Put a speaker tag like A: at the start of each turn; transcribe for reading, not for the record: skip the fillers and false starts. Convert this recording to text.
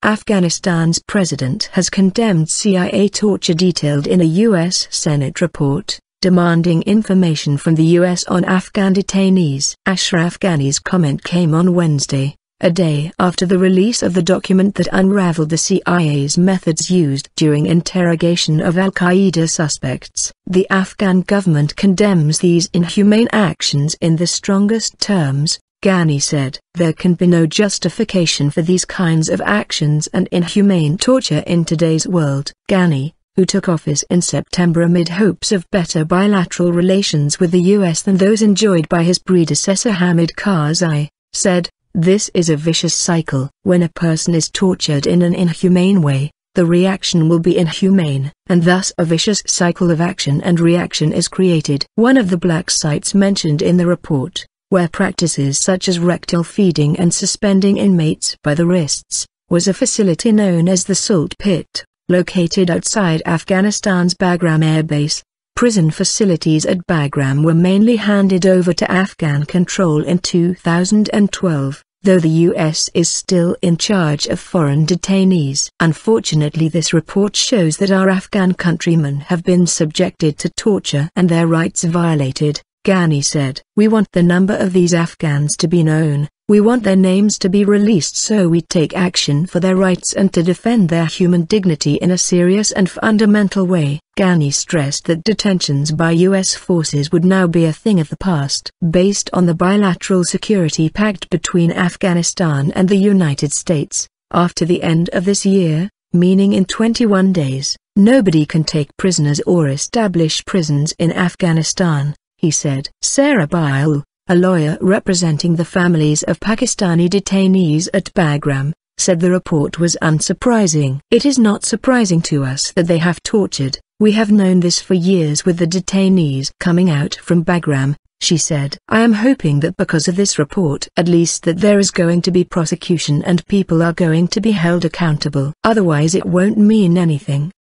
A: Afghanistan's president has condemned CIA torture detailed in a U.S. Senate report, demanding information from the U.S. on Afghan detainees. Ashraf Ghani's comment came on Wednesday, a day after the release of the document that unraveled the CIA's methods used during interrogation of al-Qaeda suspects. The Afghan government condemns these inhumane actions in the strongest terms, Ghani said. There can be no justification for these kinds of actions and inhumane torture in today's world. Ghani, who took office in September amid hopes of better bilateral relations with the U.S. than those enjoyed by his predecessor Hamid Karzai, said, "This is a vicious cycle. When a person is tortured in an inhumane way, the reaction will be inhumane, and thus a vicious cycle of action and reaction is created." One of the black sites mentioned in the report, where practices such as rectal feeding and suspending inmates by the wrists, was a facility known as the Salt Pit, located outside Afghanistan's Bagram Air Base. Prison facilities at Bagram were mainly handed over to Afghan control in 2012, though the U.S. is still in charge of foreign detainees. Unfortunately, this report shows that our Afghan countrymen have been subjected to torture and their rights violated, Ghani said. "We want the number of these Afghans to be known, we want their names to be released so we take action for their rights and to defend their human dignity in a serious and fundamental way." Ghani stressed that detentions by U.S. forces would now be a thing of the past. Based on the bilateral security pact between Afghanistan and the United States, after the end of this year, meaning in 21 days, nobody can take prisoners or establish prisons in Afghanistan, he said. Sarah Bail, a lawyer representing the families of Pakistani detainees at Bagram, said the report was unsurprising. "It is not surprising to us that they have tortured, we have known this for years with the detainees coming out from Bagram," she said. "I am hoping that because of this report at least that there is going to be prosecution and people are going to be held accountable. Otherwise it won't mean anything."